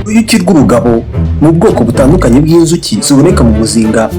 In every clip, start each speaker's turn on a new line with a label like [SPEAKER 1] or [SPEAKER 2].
[SPEAKER 1] Uruyuki rw'urugabo ni ubwoko butandukanye bw'inzuki ziboneka mu muzinga.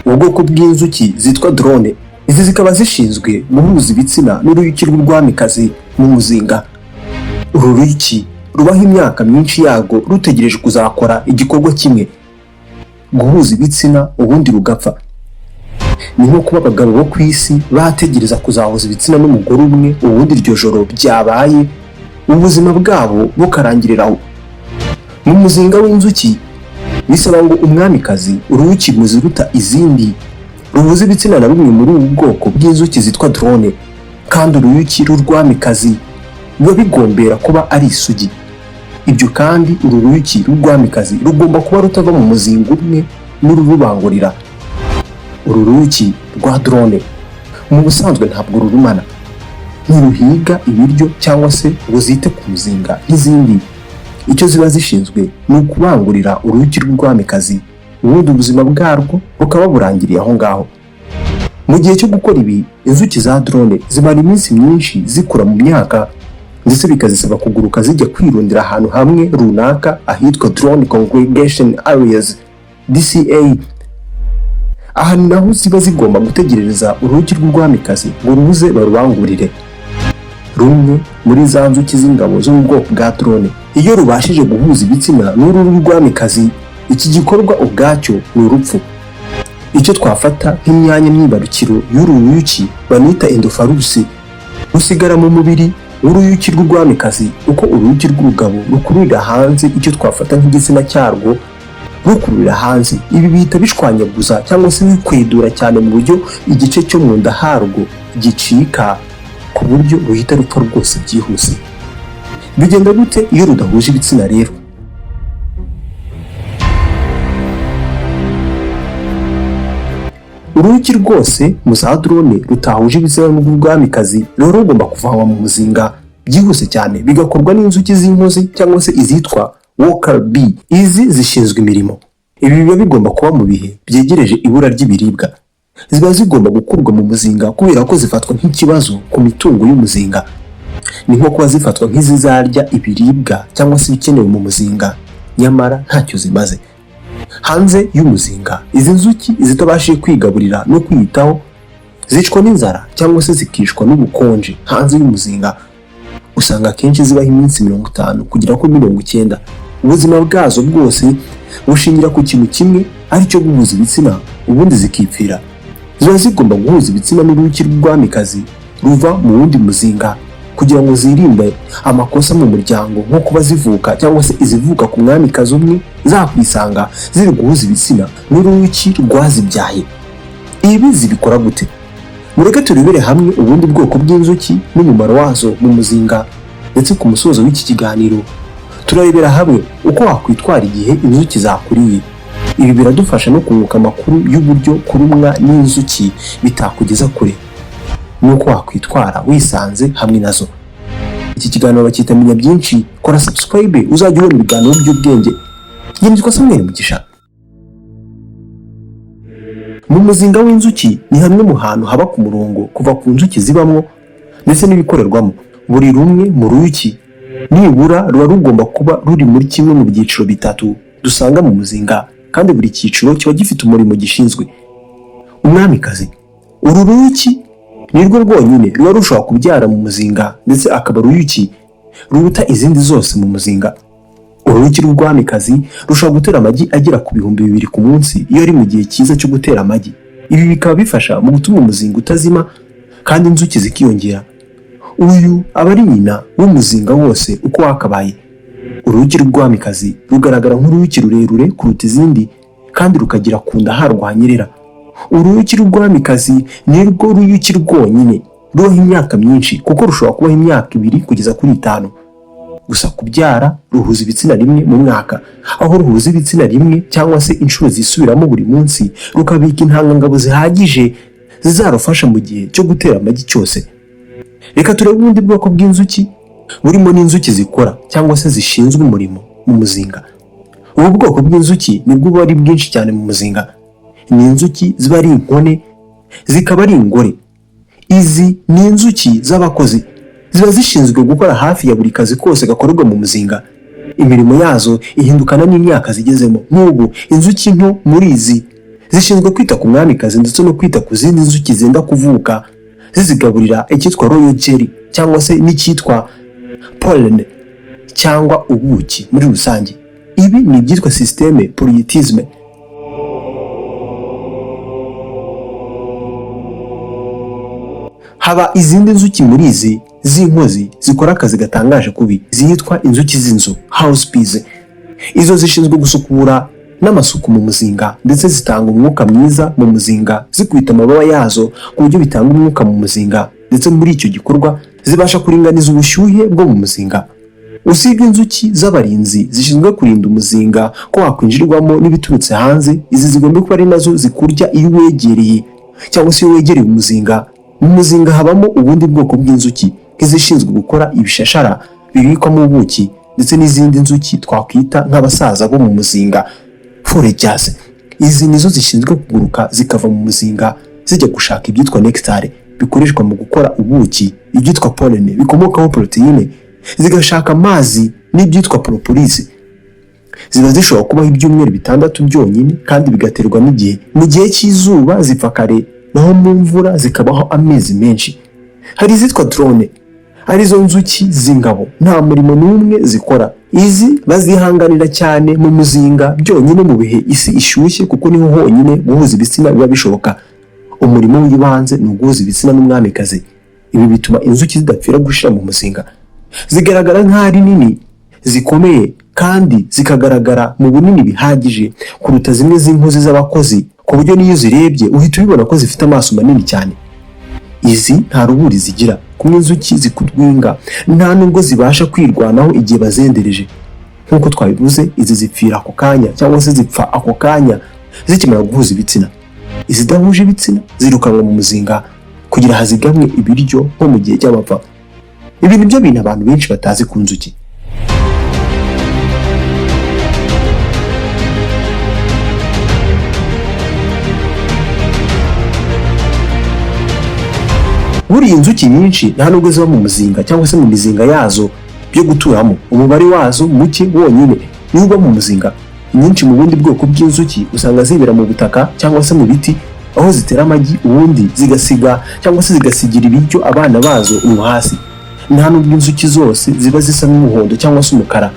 [SPEAKER 1] Ubwoko bw'inzuki zitwa drone. Izi zikaba zishinzwe guhuza ibitsina n'uruyuki rw'urwamikazi mu muzinga. Uru ruyuki rubaho imyaka myinshi yarwo rutegereje kuzakora igikorwa kimwe, guhuza ibitsina ubundi rugapfa. Ni nko kuba abagabo bo ku isi bategereza kuzahuza ibitsina n'umugore umwe ubundi iryo joro byabaye ubuzima bwabo bukarangiriraho. Mu muzinga w'inzuki bisaba ngo umwamikazi uruyuki muziruta izindi ruhuza ibitsina na rumwe muri ubu bwoko bw'inzuki zitwa drone, kandi uruyuki rw'urwamikazi biba bigombera kuba ari isugi. Ibyo kandi uru ruyuki rw'urwamikazi rugomba kuba rutava mu muzinga umwe n'ururubangurira. Uru ruyuki rwa drone mu busanzwe ntabwo rurumana, ntiruhiga ibiryo cyangwa se ngo zite ku muzinga nk'izindi. Icyo ziba zishinzwe ni ukubangurira uruyuki rw'urwamikazi ubundi ubuzima bwarwo bukaba burangiriye aho ngaho. Mu gihe cyo gukora ibi, inzuki za drone zimara iminsi myinshi zikura mu myaka, ndetse bikazisaba kuguruka zijya kwirundira ahantu hamwe runaka ahitwa Drone Congregation Areas DCA. Aha ni naho ziba zigomba gutegerereza uruyuki rw'urwamikazi ngo ruze barubangurire. Rumwe muri za nzuki z'ingabo zo mu bwoko bwa drone, iyo rubashije guhuza ibitsina n'uru rw'urwamikazi, iki gikorwa ubwacyo ni urupfu. Icyo twafata nk'imyanya myibarukiro y'uru ruyuki banita endofarusi rusigara mu mubiri w'uruyuki rw'urwamikazi, uko uruyuki rw'urugabo rukururira hanze icyo twafata nk'igitsina cyarwo rukururira hanze. Ibi bihita bishwanyaguza cyangwa se bikwedura cyane mu buryo igice cyo mu nda harwo gicika, ku buryo ruhita rupfa rwose byihuse. Bigenda gute iyo rudahuje ibitsina rero? Uruyuki rwose mu za drone rutahuje ibitsina n'urwamikazi rero rugomba kuvanwa mu muzinga byihuse cyane, bigakorwa n'inzuki z'inkozi cyangwa se izitwa worker bee. Izi zishinzwe imirimo. Ibi biba bigomba kuba mu bihe byegereje ibura ry'ibiribwa. Ziba zigomba gukurwa mu muzinga kubera ko zifatwa nk'ikibazo ku mitungo y'umuzinga. Ni nko kuba zifatwa nk'izizarya ibiribwa cyangwa se ibikenewe mu muzinga, nyamara ntacyo zimaze. Hanze y'umuzinga, izi nzuki zitabashije kwigaburira no kwiyitaho zicwa n'inzara cyangwa se zikishwa n'ubukonje. Hanze y'umuzinga usanga akenshi zibaho iminsi 50 kugera kuri 90. Ubuzima bwazo bwose bushingira ku kintu kimwe, ari cyo guhuza ibitsina ubundi zikipfira. Ziba zigomba guhuza ibitsina n'uruyuki rw'urwamikazi ruva mu wundi muzinga kugira ngo zirinde amakosa mu muryango, nko kuba zivuka cyangwa se izivuka ku mwamikazi umwe zakwisanga ziri guhuza ibitsina n'uruyuki rwazibyaye. Ibi zibikora gute? Mureke turebere hamwe ubundi bwoko bw'inzuki n'umumaro wazo mu muzinga, ndetse ku musozo w'iki kiganiro turarebera hamwe uko wakwitwara igihe inzuki zakuriye. Ibi biradufasha no kunguka amakuru y'uburyo kurumwa n'inzuki bitakugeza kure, nuko wakwitwara wisanze hamwe nazo. Iki kiganiro bacyita Menya Byinshi. Kora subscribe uzajya ubona ibiganiro by'ubwenge. Yitwa Samuel Mugisha. Mu muzinga w'inzuki ni hamwe mu hantu haba ku murongo kuva ku nzuki zibamo ndetse n'ibikorerwamo. Buri rumwe mu ruyuki nibura ruba rugomba kuba ruri muri kimwe mu byiciro bitatu dusanga mu muzinga, kandi buri cyiciro kiba gifite umurimo gishinzwe. Umwamikazi, uru ruyuki nirwo rwonyine ruba rushobora kubyara mu muzinga, ndetse akaba uruyuki ruruta izindi zose mu muzinga. Uruyuki rw'urwamikazi rushobora gutera amagi agera ku 2,000 ku munsi iyo ari mu gihe cyiza cyo gutera amagi. Ibi bikaba bifasha mu gutuma umuzinga utazima kandi inzuki zikiyongera. Uyu aba ari nyina w'umuzinga wose uko wakabaye. Uruyuki rw'urwamikazi rugaragara nk'uruyuki rurerure kuruta izindi kandi rukagira ku nda harwo hanyerera. Uruyuki rw'urwamikazi ni rwo ruyuki rwonyine rubaho imyaka myinshi, kuko rushobora kubaho imyaka 2 kugeza kuri 5. Gusa kubyara ruhuza ibitsina rimwe mu mwaka, aho ruhuza ibitsina rimwe cyangwa se inshuro zisubiramo buri munsi, rukabika intangangabo zihagije zizarufasha mu gihe cyo gutera amagi cyose. Reka turebe ubundi bwoko bw'inzuki burimo n'inzuki zikora cyangwa se zishinzwe umurimo mu muzinga. Ubu bwoko bw'inzuki nibwo buba ari bwinshi cyane mu muzinga. Ni inzuki ziba ari inkone, zikaba ari ingore. Izi ni inzuki z'abakozi, ziba zishinzwe gukora hafi ya buri kazi kose gakorerwa mu muzinga. Imirimo yazo ihindukana n'imyaka zigezemo. N'ubu inzuki nto muri izi zishinzwe kwita ku mwamikazi ndetse no kwita ku zindi nzuki zenda kuvuka, zizigaburira icyitwa royal jelly cyangwa se n'icyitwa pollen cyangwa ubuki muri rusange. Ibi ni ibyitwa systeme polytisme. Haba izindi nzuki muri izi z'inkozi zikora akazi gatangaje kubi, zitwa inzuki z'inzu house bees. Izo zishinzwe gusukura n'amasuku mu muzinga ndetse zitanga umwuka mwiza mu muzinga, zikubita amababa yazo ku buryo bitanga umwuka mu muzinga, ndetse muri icyo gikorwa zibasha kuringaniza ubushyuhe bwo mu muzinga. Usibye inzuki z'abarinzi zishinzwe kurinda umuzinga ko wakwinjirwamo n'ibiturutse hanze, izi zigomba kuba ari nazo zikurya iyo wegereye cyangwa se iyo wegereye umuzinga. Mu muzinga habamo ubundi bwoko bw'inzuki nk'izishinzwe gukora ibishashara bibikwamo ubuki, ndetse n'izindi nzuki twakwita nk'abasaza bo mu muzinga foragers. Izi nizo zishinzwe kuguruka zikava mu muzinga zijya gushaka ibyitwa nectar bikoreshwa mu gukora ubuki, ibyitwa pollen bikomokaho proteine, zigashaka amazi n'ibyitwa propolis. Ziba zishobora kubaho ibyumweru 6 byonyine kandi bigaterwa n'igihe. Mu gihe cy'izuba zipfa kare, naho mu mvura zikabaho amezi menshi. Hari izitwa drone, arizo nzuki z'ingabo, nta murimo n'umwe zikora. Izi bazihanganira cyane mu muzinga byonyine mu bihe isi ishyushye, kuko niho honyine guhuza ibitsina biba bishoboka. Umurimo w'ibanze ni uguhuza ibitsina n'umwamikazi. Ibi bituma inzuki zidapfira gushira mu muzinga. Zigaragara nk'ari nini, zikomeye, kandi zikagaragara mu bunini bihagije kuruta zimwe z'inkozi z'abakozi, ku buryo niyo zirebye uhita ubibona ko zifite amaso manini cyane. Izi nta ruburi zigira, kumwe inzuki zikudwinga, nta nubwo zibasha kwirwanaho igihe bazendereje. Nk'uko twabivuze, izi zipfira ako kanya cyangwa se zipfa ako kanya zikimara guhuza ibitsina. Izidahuje ibitsina zirukanwa mu muzinga kugira hazigamwe ibiryo nko mu gihe cy'amapfa. Ibi nibyo bintu abantu benshi batazi ku nzuki. Buriya inzuki nyinshi nta nubwo ziba mu muzinga cyangwa se mu mizinga yazo byo guturamo. Umubare wazo muke wonyine niwo uba mu muzinga. Nyinshi mu bundi bwoko bw'inzuki usanga zibera mu butaka cyangwa se mu biti, aho zitera amagi ubundi zigasiga cyangwa se zigasigira ibiryo abana bazo hasi. Nta nubwo inzuki zose ziba zisa n'umuhondo cyangwa se umukara.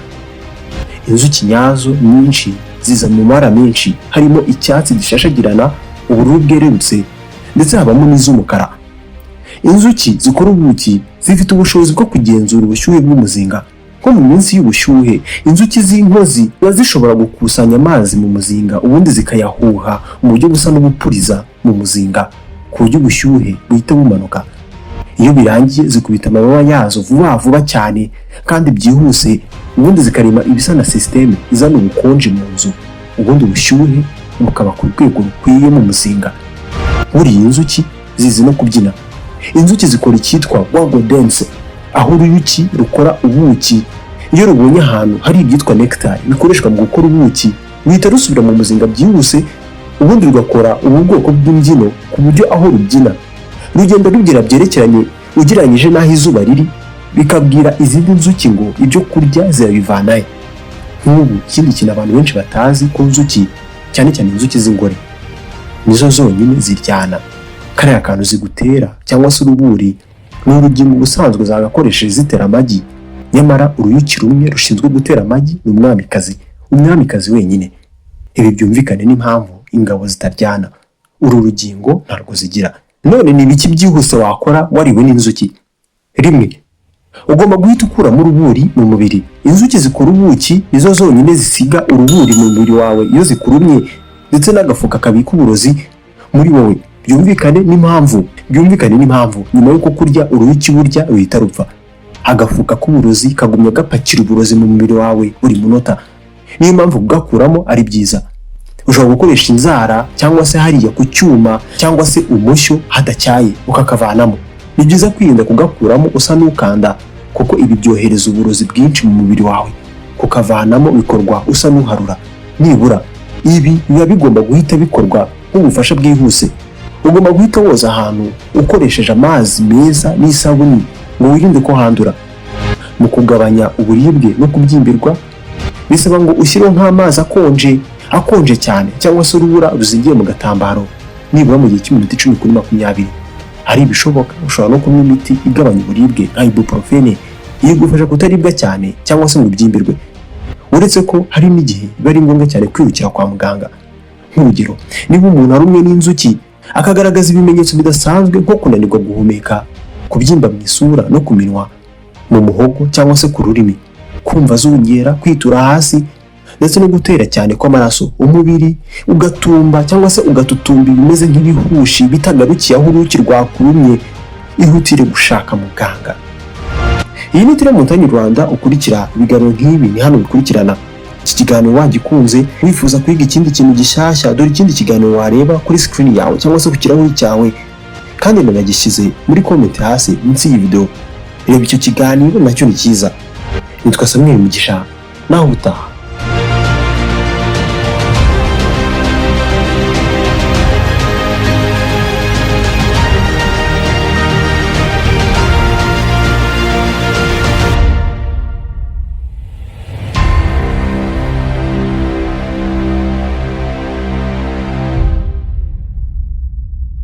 [SPEAKER 1] Inzuki nyazo nyinshi ziza mu mabara menshi, harimo icyatsi gishashagirana, ubururu bwererutse, ndetse habamo n'iz'umukara. Inzuki zikora ubuki zifite ubushobozi bwo kugenzura ubushyuhe bw'umuzinga. Nko mu minsi y'ubushyuhe, inzuki z'inkozi ziba zishobora gukusanya amazi mu muzinga ubundi zikayahuha mu buryo busa n'ubupuriza mu muzinga, ku buryo ubushyuhe buhita bumanuka. Iyo birangiye zikubita amababa yazo vuba vuba cyane kandi byihuse, ubundi zikarema ibisa na systeme izana ubukonje mu nzu, ubundi ubushyuhe bukaba ku rwego rukwiye mu muzinga. Buriya inzuki zizi no kubyina. Inzuki zikora icyitwa wago dance, aho uruyuki rukora ubuki. Iyo rubonye ahantu hari ibyitwa nectar bikoreshwa mu gukora ubuki, ruhita rusubira mu muzinga byihuse, ubundi rugakora ubu bwoko bw'imbyino ku buryo aho rubyina rugenda rugira byerekeranye ugereranyije n'aho izuba riri, bikabwira izindi nzuki ngo ibyo kurya zirabivanahe. Nk'ubu ikindi kintu abantu benshi batazi ku nzuki, cyane cyane inzuki z'ingore, nizo zonyine ziryana. Kariya kantu zigutera cyangwa se uruburi ni urugingo ubusanzwe zagakoresheje zitera amagi, nyamara uruyuki rumwe rushinzwe gutera amagi ni umwamikazi wenyine. Ibi byumvikane n'impamvu ingabo zitaryana. Uru rugingo ntarwo zigira. None ni ibiki byihuse wakora wariwe n'inzuki? Rimwe, ugomba guhita ukuramo uruburi mu mubiri. Inzuki zikora ubuki nizo zonyine zisiga uruburi mu mubiri wawe iyo zikurumye, ndetse n'agafuka kabika uburozi muri wowe. Byumvikane n'impamvu nyuma y'uko kurya uruyuki burya ruhita rupfa. Agafuka k'uburozi kagumya gapakira uburozi mu mubiri wawe buri munota. Niyo mpamvu kugakuramo ari byiza. Ushobora gukoresha inzara cyangwa se hariya ku cyuma cyangwa se umushyo hadacyaye ukakavanamo. Ni byiza kwirinda kugakuramo usa n'ukanda kuko ibi byohereza uburozi bwinshi mu mubiri wawe, kukavanamo bikorwa usa n'uharura. Nibura ibi biba bigomba guhita bikorwa nk'ubufasha bwihuse. Ugomba guhita woza ahantu ukoresheje amazi meza n'isabuni ngo wirinde ko handura. Mu kugabanya uburibwe no kubyimbirwa bisaba ngo ushyireho nk'amazi akonje cyane cyangwa se urubura ruzingiye mu gatambaro nibura mu gihe cy'iminota 10 kuri 20. Hari ibishoboka ushobora no kunywa imiti igabanya uburibwe nka ibuprofene igufasha kutaribwa cyane cyangwa se ngo ubyimbirwe. Uretse ko hari n'igihe biba ari ngombwa cyane kwirukira kwa muganga. Nk'urugero, niba umuntu arumwe n'inzuki akagaragaza ibimenyetso bidasanzwe nko kunanirwa guhumeka, kubyimba mu isura no ku minwa, mu muhogo cyangwa se ku rurimi, kumva zungera, kwitura hasi ndetse no gutera cyane kw'amaraso, umubiri ugatumba cyangwa se ugatutumba bimeze nk'ibihushi bitagarukiye aho uruki rwakurumye, ihutire gushaka muganga. Iyi ni Montagne Rwanda ukurikira ibiganiro nk'ibi ni hano bikurikirana. Iki kiganiro wagikunze wifuza kwiga ikindi kintu gishyashya, dore ikindi kiganiro wareba kuri screen yawe cyangwa se ku kirahuri cyawe kandi nanagishyize muri comment hasi munsi y'iyi video. Reba icyo kiganiro nacyo ni cyiza. Nitwa Samuel Mugisha, naho utaha.